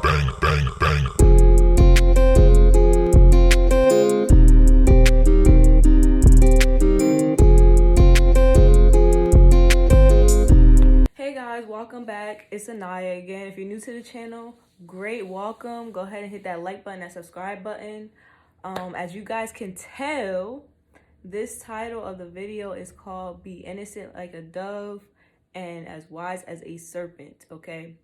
bang, bang, bang. Hey guys, welcome back. It's Anaya again. If you're new to the channel, great welcome. Go ahead and hit that like button, that subscribe button. As you guys can tell, this title of the video is called Be Innocent Like a Dove and As Wise as a Serpent, okay?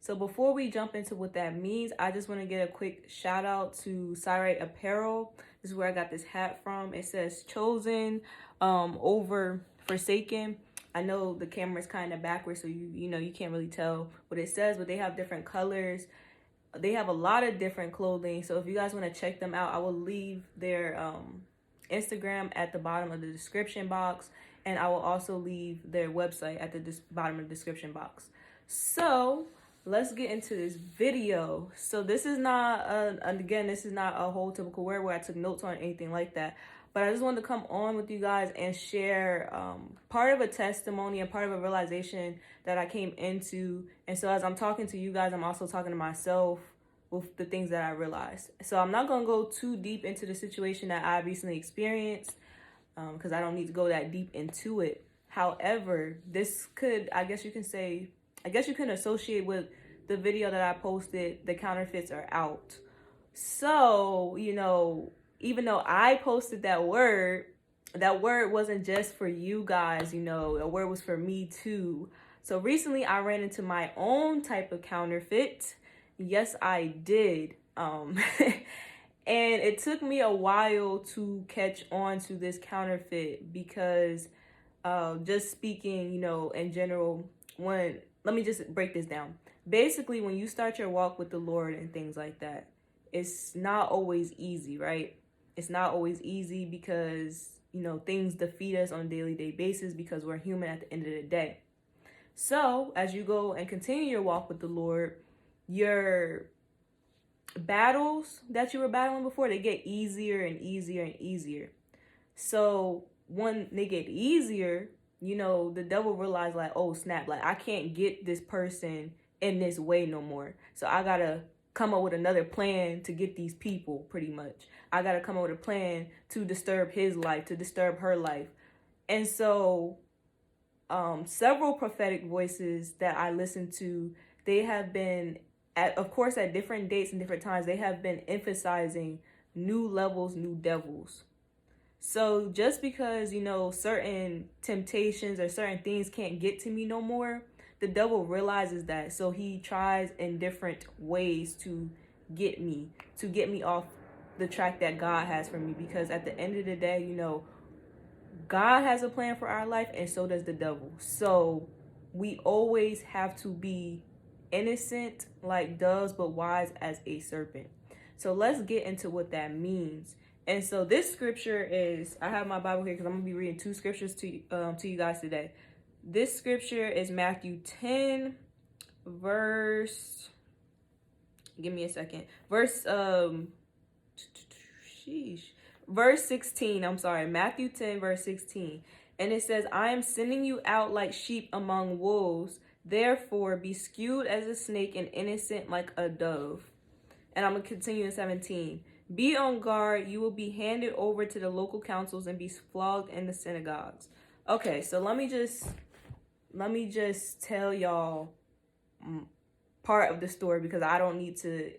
So before we jump into what that means, I just want to get a quick shout out to Serpent Apparel. This is where I got this hat from. It says chosen over forsaken. I know the camera's kind of backwards, so you can't really tell what it says, but they have different colors. They have a lot of different clothing. So if you guys want to check them out, I will leave their Instagram at the bottom of the description box, and I will also leave their website at the bottom of the description box. So let's get into this video. So this is not this is not a whole typical word where I took notes on anything like that, but I just wanted to come on with you guys and share part of a testimony and part of a realization that I came into. And so as I'm talking to you guys, I'm also talking to myself with the things that I realized. So I'm not going to go too deep into the situation that I recently experienced because I don't need to go that deep into it. However, this could, I guess you can associate with the video that I posted, The Counterfeits Are Out. So, even though I posted that word wasn't just for you guys, the word was for me too. So recently I ran into my own type of counterfeit. Yes, I did. And it took me a while to catch on to this counterfeit because just speaking, in general, let me just break this down. Basically, when you start your walk with the Lord and things like that, it's not always easy, right? It's not always easy because, things defeat us on a daily basis because we're human at the end of the day. So as you go and continue your walk with the Lord, your battles that you were battling before, they get easier and easier and easier. So when they get easier, the devil realized like, oh snap, like I can't get this person in this way no more. So I gotta come up with another plan to get these people, pretty much. I gotta come up with a plan to disturb his life, to disturb her life. And so several prophetic voices that I listen to, they have been, of course, at different dates and different times, they have been emphasizing new levels, new devils. So just because, certain temptations or certain things can't get to me no more, the devil realizes that. So he tries in different ways to get me off the track that God has for me. Because at the end of the day, God has a plan for our life, and so does the devil. So we always have to be innocent like doves, but wise as a serpent. So let's get into what that means. And so this scripture is, I have my Bible here because I'm going to be reading two scriptures to you guys today. This scripture is Matthew 10, verse 16. I'm sorry, Matthew 10, verse 16. And it says, I am sending you out like sheep among wolves. Therefore, be skewed as a snake and innocent like a dove. And I'm going to continue in 17. Be on guard. You will be handed over to the local councils and be flogged in the synagogues. Okay, so let me just tell y'all part of the story because I don't need to,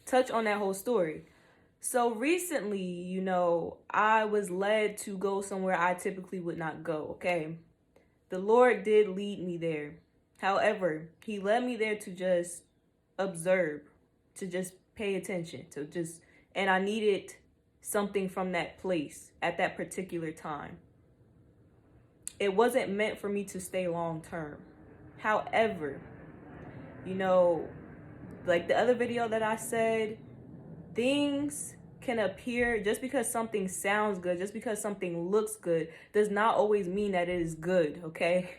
touch on that whole story. So recently, I was led to go somewhere I typically would not go, okay? The Lord did lead me there. However, he led me there to just observe, to just pay attention, and I needed something from that place at that particular time. It wasn't meant for me to stay long term. However, like the other video that I said, things can appear, just because something sounds good, just because something looks good, does not always mean that it is good, okay?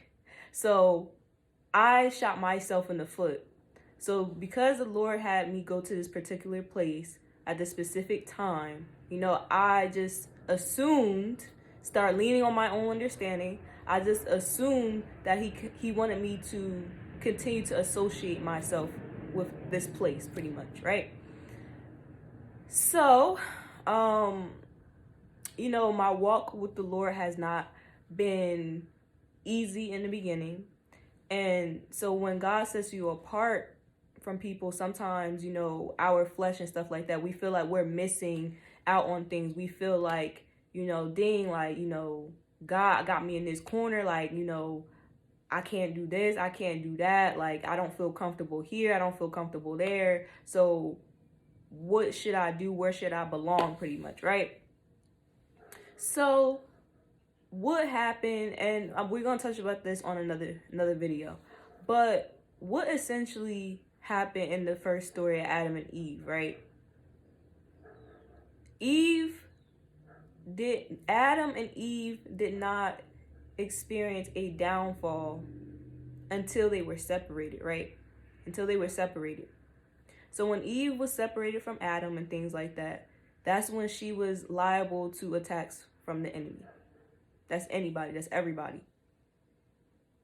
So I shot myself in the foot. So because the Lord had me go to this particular place at this specific time, I just assumed, start leaning on my own understanding. I just assumed that he wanted me to continue to associate myself with this place, pretty much, right? So, you know, my walk with the Lord has not been easy in the beginning. And so when God sets you apart from people, sometimes, you know, our flesh and stuff like that, we feel like we're missing out on things. We feel like, you know, dang, like, you know, God got me in this corner, like, you know, I can't do this, I can't do that, like, I don't feel comfortable here, I don't feel comfortable there. So what should I do? Where should I belong, pretty much, right? So what happened, and we're gonna touch about this on another video, but what essentially happened in the first story of Adam and Eve, right? Adam and Eve did not experience a downfall until they were separated, right? Until they were separated. So when Eve was separated from Adam and things like that, that's when she was liable to attacks from the enemy. That's anybody, that's everybody.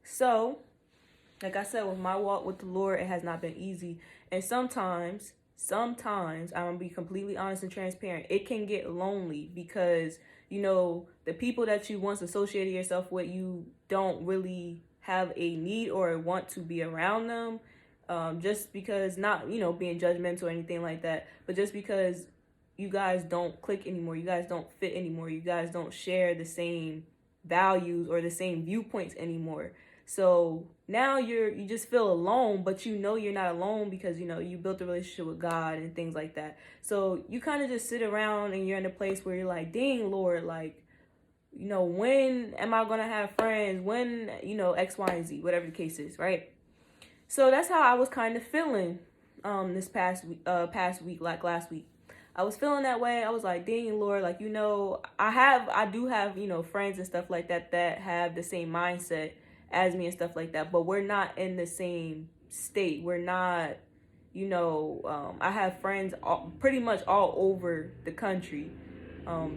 So, like I said, with my walk with the Lord, it has not been easy. And sometimes, I'm gonna be completely honest and transparent, it can get lonely because, you know, the people that you once associated yourself with, you don't really have a need or a want to be around them. Just because, not, you know, being judgmental or anything like that, but just because you guys don't click anymore, you guys don't fit anymore, you guys don't share the same values or the same viewpoints anymore. So now you just feel alone, but you know you're not alone because, you know, you built a relationship with God and things like that. So you kind of just sit around and you're in a place where you're like, dang, Lord, like, you know, when am I going to have friends? When, you know, X, Y, and Z, whatever the case is, right? So that's how I was kind of feeling this past week, like last week. I was feeling that way. I was like, dang, Lord, like, you know, I do have, you know, friends and stuff like that that have the same mindset as me and stuff like that, but we're not in the same state. We're not, you know, I have friends pretty much all over the country. We're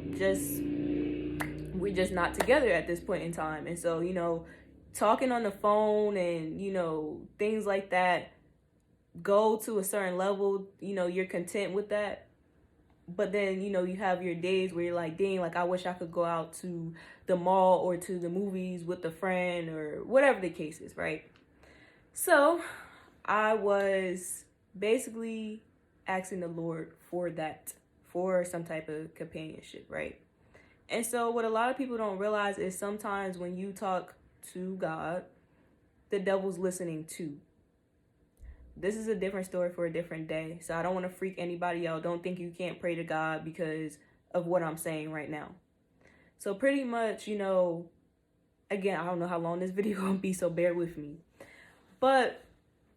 just not together at this point in time. And so, you know, talking on the phone and, you know, things like that go to a certain level, you know, you're content with that. But then, you know, you have your days where you're like, dang, like, I wish I could go out to the mall or to the movies with a friend or whatever the case is, right? So I was basically asking the Lord for that, for some type of companionship, right? And so what a lot of people don't realize is sometimes when you talk to God, the devil's listening too. This is a different story for a different day. So I don't want to freak anybody out. Don't think you can't pray to God because of what I'm saying right now. So pretty much, you know, again, I don't know how long this video gonna be, so bear with me. But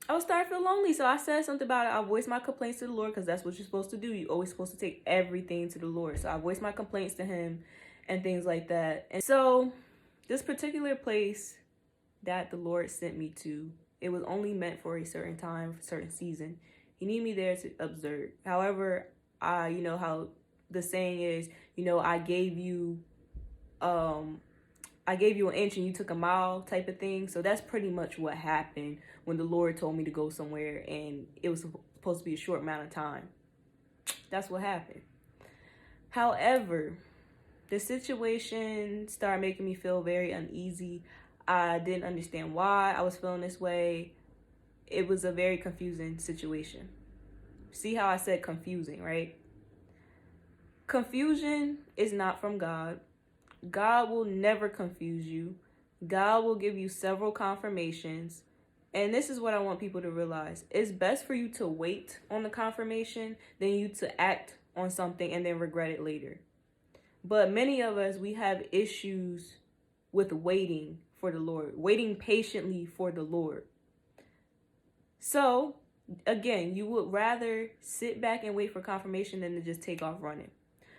I was starting to feel lonely, so I said something about it. I voiced my complaints to the Lord because that's what you're supposed to do. You're always supposed to take everything to the Lord. So I voiced my complaints to him and things like that. And so this particular place that the Lord sent me to, it was only meant for a certain time, a certain season. He needed me there to observe. However, you know how the saying is, you know, I gave you an inch and you took a mile type of thing. So that's pretty much what happened when the Lord told me to go somewhere and it was supposed to be a short amount of time. That's what happened. However, the situation started making me feel very uneasy. I didn't understand why I was feeling this way. It was a very confusing situation. See how I said confusing, right? Confusion is not from God. God will never confuse you. God will give you several confirmations. And this is what I want people to realize. It's best for you to wait on the confirmation than you to act on something and then regret it later. But many of us, we have issues with waiting for the Lord, waiting patiently for the Lord. So, again, you would rather sit back and wait for confirmation than to just take off running.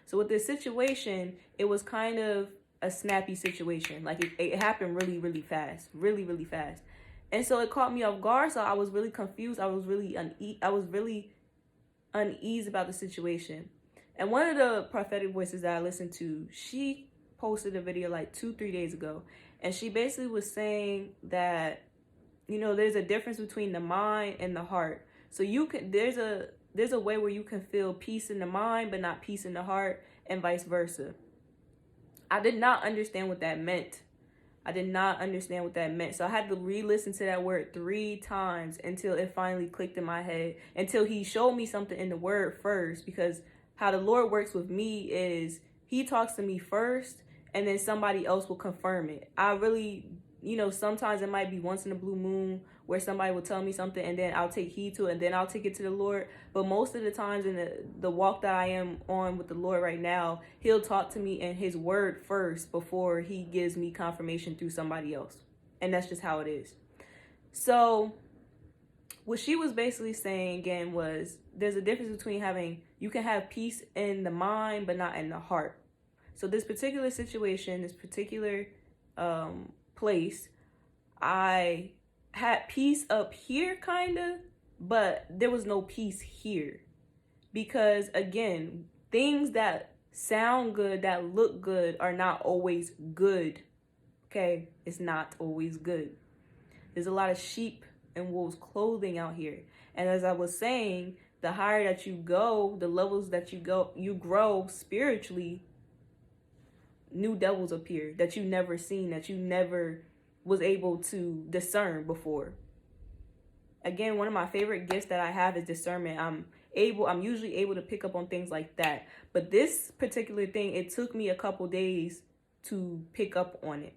So with this situation, it was kind of a snappy situation. Like it happened really, really fast, really, really fast. And so it caught me off guard. So I was really confused. I was really uneasy about the situation. And one of the prophetic voices that I listened to, she posted a video like 2-3 days ago. And she basically was saying that, you know, there's a difference between the mind and the heart. So you can, there's a way where you can feel peace in the mind but not peace in the heart, and vice versa. I did not understand what that meant. So I had to re-listen to that word 3 times until it finally clicked in my head, until he showed me something in the word first. Because how the Lord works with me is he talks to me first and then somebody else will confirm it. I really, sometimes it might be once in a blue moon where somebody will tell me something and then I'll take heed to it and then I'll take it to the Lord. But most of the times in the walk that I am on with the Lord right now, he'll talk to me in his word first before he gives me confirmation through somebody else. And that's just how it is. So what she was basically saying again was there's a difference between you can have peace in the mind but not in the heart. So this particular situation, this particular place, I had peace up here kind of, but there was no peace here. Because again, things that sound good, that look good, are not always good. Okay? It's not always good. There's a lot of sheep and wolves clothing out here. And as I was saying, the higher that you go, the levels that you grow spiritually, new devils appear that you never seen, that you never was able to discern before. Again, one of my favorite gifts that I have is discernment. I'm usually able to pick up on things like that. But this particular thing, it took me a couple days to pick up on it.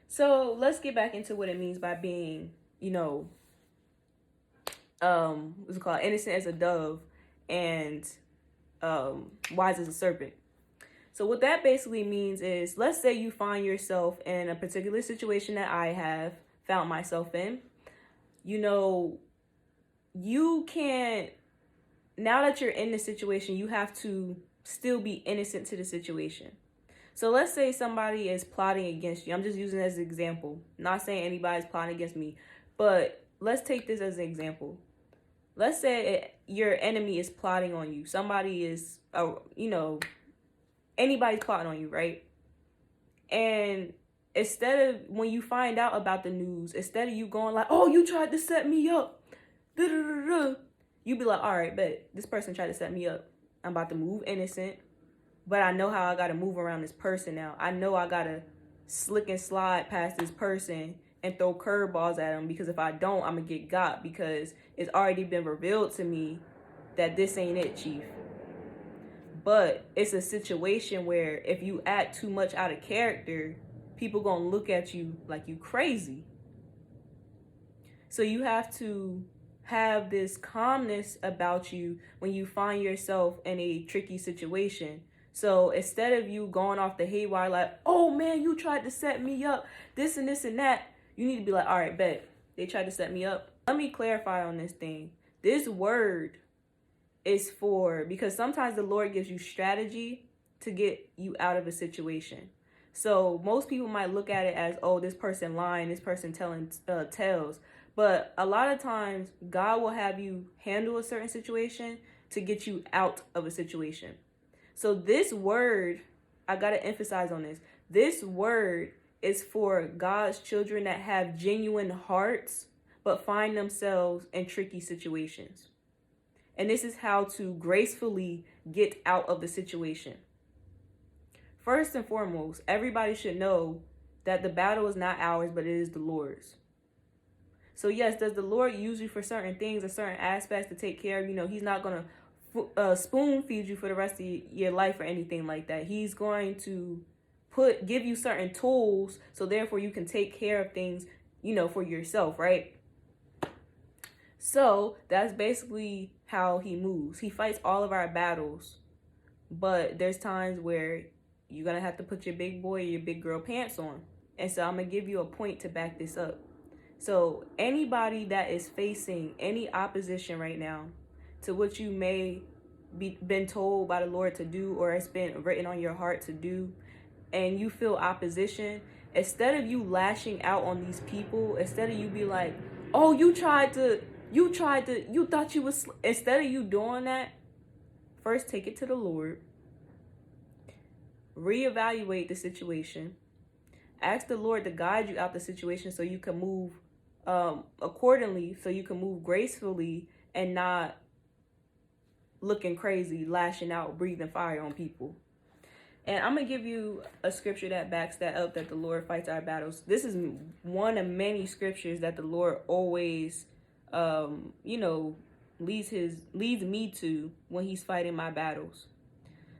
So let's get back into what it means by being, what's it called? Innocent as a dove and wise as a serpent. So what that basically means is, let's say you find yourself in a particular situation that I have found myself in. You can't, now that you're in the situation, you have to still be innocent to the situation. So let's say somebody is plotting against you. I'm just using it as an example. Not saying anybody's plotting against me, but let's take this as an example. Let's say your enemy is plotting on you. Somebody is, anybody's plotting on you, right? And when you find out about the news, instead of you going like, oh, you tried to set me up, you be like, all right, bet this person tried to set me up. I'm about to move innocent, but I know how I got to move around this person now. I know I got to slick and slide past this person and throw curveballs at them, because if I don't, I'm going to get got, because it's already been revealed to me that this ain't it, chief. But it's a situation where if you act too much out of character, people going to look at you like you crazy. So you have to have this calmness about you when you find yourself in a tricky situation. So instead of you going off the haywire like, oh man, you tried to set me up, this and this and that, you need to be like, all right, bet, they tried to set me up. Let me clarify on this thing. This word is because sometimes the Lord gives you strategy to get you out of a situation. So most people might look at it as, oh, this person lying, this person telling tales. But a lot of times God will have you handle a certain situation to get you out of a situation. So this word, I got to emphasize on this. This word is for God's children that have genuine hearts, but find themselves in tricky situations. And this is how to gracefully get out of the situation. First and foremost, everybody should know that the battle is not ours, but it is the Lord's. So yes, does the Lord use you for certain things or certain aspects to take care of? He's not going to spoon feed you for the rest of your life or anything like that. He's going to give you certain tools, so therefore you can take care of things, for yourself, right? So that's basically how he moves. He fights all of our battles, but there's times where you're going to have to put your big boy or your big girl pants on. And so I'm going to give you a point to back this up. So anybody that is facing any opposition right now to what you may been told by the Lord to do, or it's been written on your heart to do, and you feel opposition, instead of you lashing out on these people, instead of you be like, oh, you thought you was, instead of you doing that, first take it to the Lord, reevaluate the situation, ask the Lord to guide you out the situation so you can move accordingly, so you can move gracefully and not looking crazy, lashing out, breathing fire on people. And I'm going to give you a scripture that backs that up, that the Lord fights our battles. This is one of many scriptures that the Lord always, leads me to when he's fighting my battles.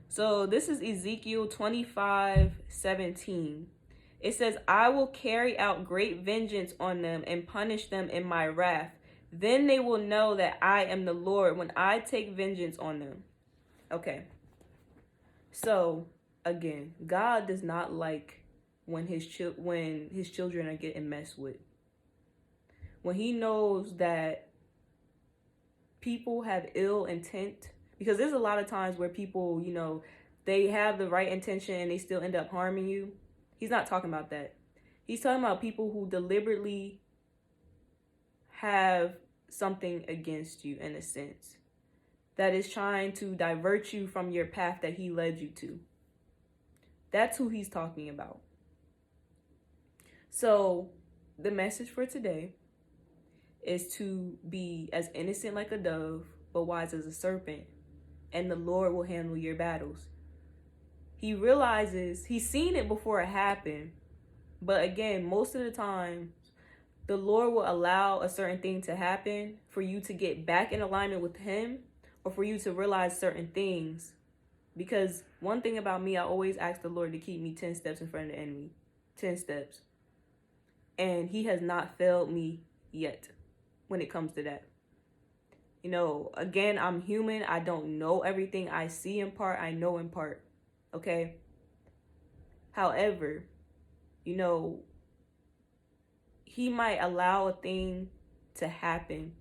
So this is Ezekiel 25:17. It says, I will carry out great vengeance on them and punish them in my wrath. Then they will know that I am the Lord when I take vengeance on them. Okay. So, again, God does not like when his children are getting messed with. When he knows that people have ill intent, because there's a lot of times where people, they have the right intention and they still end up harming you. He's not talking about that. He's talking about people who deliberately have something against you, in a sense, that is trying to divert you from your path that he led you to. That's who he's talking about. So the message for today is to be as innocent like a dove, but wise as a serpent, and the Lord will handle your battles. He realizes, he's seen it before it happened, but again, most of the time, the Lord will allow a certain thing to happen for you to get back in alignment with him, or for you to realize certain things. Because one thing about me, I always ask the Lord to keep me 10 steps in front of the enemy. 10 steps. And he has not failed me yet when it comes to that. Again, I'm human. I don't know everything. I see in part. I know in part. Okay? However, he might allow a thing to happen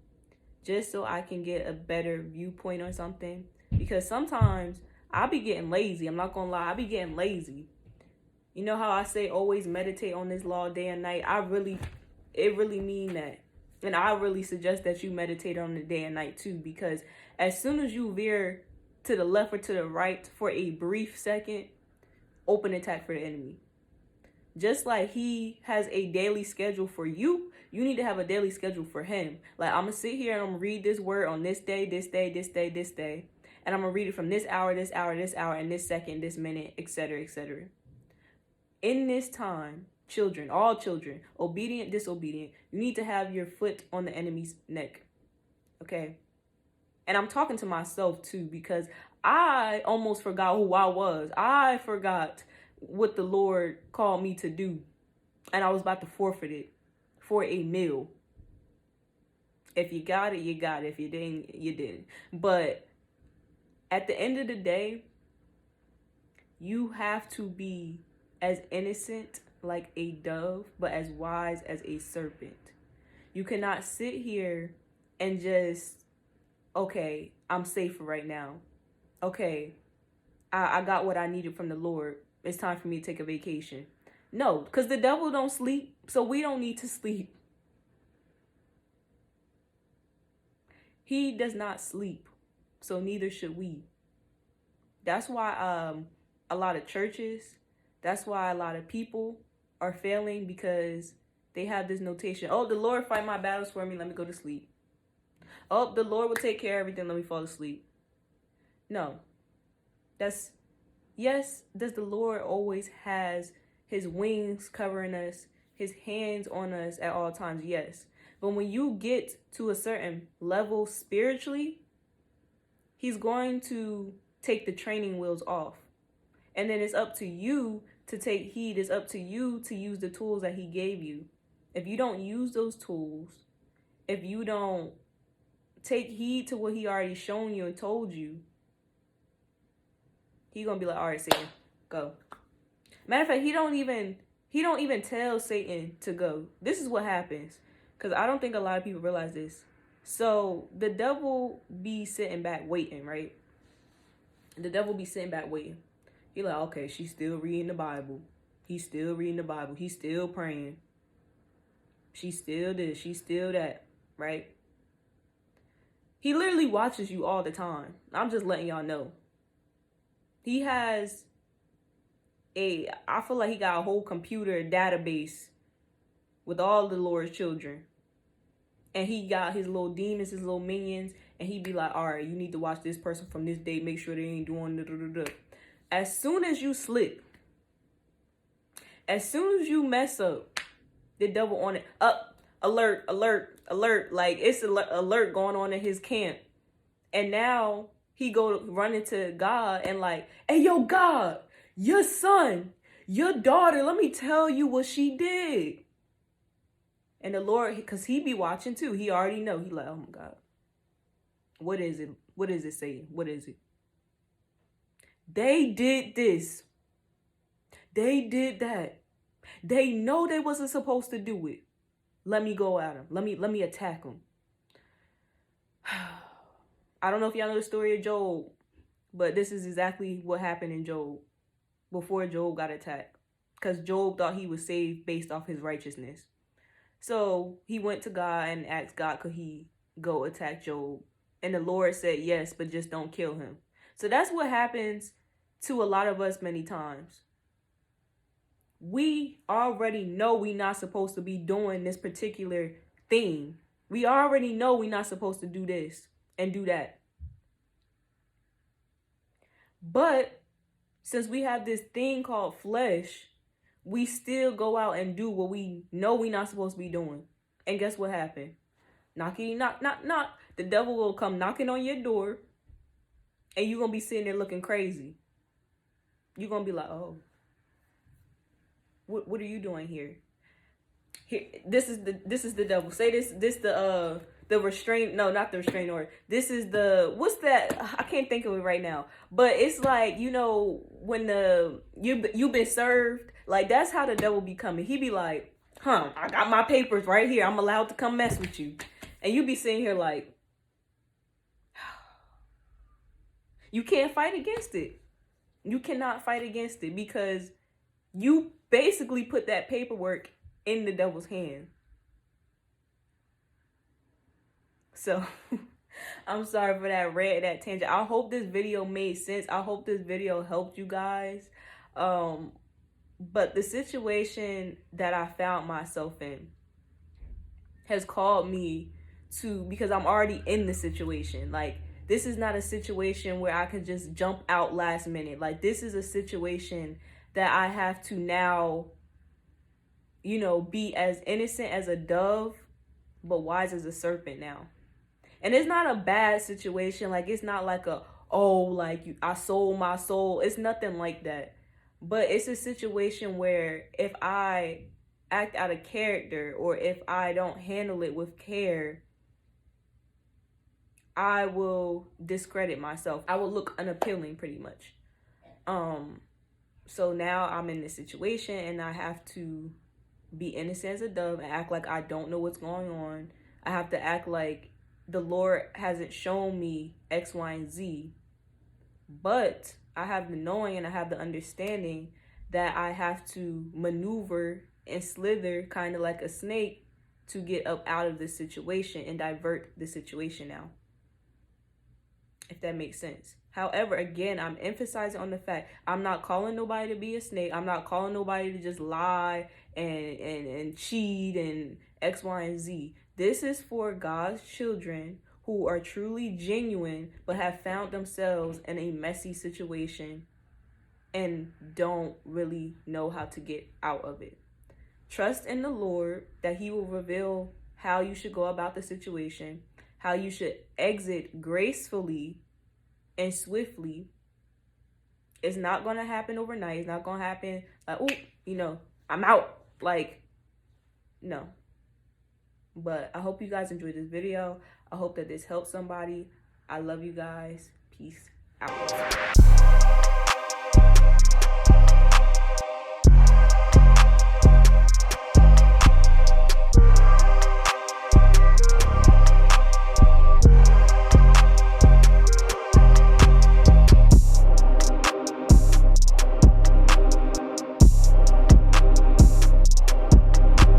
just so I can get a better viewpoint on something. Because sometimes I be getting lazy. I'm not gonna lie. I be getting lazy. You know how I say always meditate on this law day and night? It really mean that. And I really suggest that you meditate on it day and night too. Because as soon as you veer to the left or to the right for a brief second, open attack for the enemy. Just like he has a daily schedule for you, you need to have a daily schedule for him. Like, I'm going to sit here and I'm going to read this word on this day, this day, this day, this day. And I'm going to read it from this hour, this hour, this hour, and this second, this minute, etc., etc. In this time, children, all children, obedient, disobedient, you need to have your foot on the enemy's neck. Okay? And I'm talking to myself too, because I almost forgot who I was. I forgot what the Lord called me to do. And I was about to forfeit it for a meal. If you got it, you got it. If you didn't, you didn't. But at the end of the day, you have to be as innocent like a dove, but as wise as a serpent. You cannot sit here and just, okay, I'm safe for right now. Okay, I got what I needed from the Lord. It's time for me to take a vacation. No, because the devil don't sleep, so we don't need to sleep. He does not sleep, so neither should we. That's why a lot of churches, that's why a lot of people are failing, because they have this notation. Oh, the Lord fight my battles for me. Let me go to sleep. Oh, the Lord will take care of everything. Let me fall asleep. No. Yes, does the Lord always has his wings covering us, his hands on us at all times? Yes. But when you get to a certain level spiritually, he's going to take the training wheels off. And then it's up to you to take heed. It's up to you to use the tools that he gave you. If you don't use those tools, if you don't take heed to what he already shown you and told you, he's going to be like, all right, Satan, go. Matter of fact, he don't even tell Satan to go. This is what happens. Because I don't think a lot of people realize this. So the devil be sitting back waiting, right? The devil be sitting back waiting. He like, okay, she's still reading the Bible. He's still reading the Bible. He's still praying. She's still this. She's still that, right? He literally watches you all the time. I'm just letting y'all know. He has I feel like he got a whole computer database with all the Lord's children. And he got his little demons, his little minions, and he'd be like, all right, you need to watch this person from this date, make sure they ain't doing da-da-da-da. As soon as you slip, as soon as you mess up, the devil on it, up, alert, alert, alert, like it's alert going on in his camp. And now he go running to God and like, hey, yo, God, your son, your daughter, let me tell you what she did. And the Lord, because he be watching too, he already know. He like, oh my God, what is it? What is it saying? What is it? They did this. They did that. They know they wasn't supposed to do it. Let me go at them. Let me attack them. I don't know if y'all know the story of Job, but this is exactly what happened in Job before Job got attacked. Because Job thought he was saved based off his righteousness. So he went to God and asked God, could he go attack Job? And the Lord said, yes, but just don't kill him. So that's what happens to a lot of us many times. We already know we're not supposed to be doing this particular thing. We already know we're not supposed to do this and do that. But since we have this thing called flesh, we still go out and do what we know we're not supposed to be doing. And guess what happened? Knock. The devil will come knocking on your door and you're going to be sitting there looking crazy. You're going to be like, oh, what are you doing here? Here, this is the devil. Say this the restraint, no, not the restraint order. This is the, what's that? I can't think of it right now. But it's like, you know, when you've been served, like that's how the devil be coming. He be like, I got my papers right here. I'm allowed to come mess with you. And you be sitting here like, you can't fight against it. You cannot fight against it because you basically put that paperwork in the devil's hand. So I'm sorry for that tangent. I hope this video made sense. I hope this video helped you guys. But the situation that I found myself in has called me to, because I'm already in the situation. Like, this is not a situation where I can just jump out last minute. Like, this is a situation that I have to now, you know, be as innocent as a dove, but wise as a serpent now. And it's not a bad situation. Like, it's not like I sold my soul. It's nothing like that. But it's a situation where if I act out of character or if I don't handle it with care, I will discredit myself. I will look unappealing pretty much. So now I'm in this situation and I have to be innocent as a dove and act like I don't know what's going on. I have to act like the Lord hasn't shown me X, Y, and Z. But I have the knowing and I have the understanding that I have to maneuver and slither kind of like a snake to get up out of this situation and divert the situation now. If that makes sense. However, again, I'm emphasizing on the fact I'm not calling nobody to be a snake. I'm not calling nobody to just lie and cheat and X, Y, and Z. This is for God's children who are truly genuine but have found themselves in a messy situation and don't really know how to get out of it. Trust in the Lord that He will reveal how you should go about the situation, how you should exit gracefully and swiftly. It's not going to happen overnight. It's not going to happen like, oh, you know, I'm out. Like, no. But I hope you guys enjoyed this video. I hope that this helped somebody. I love you guys. Peace out.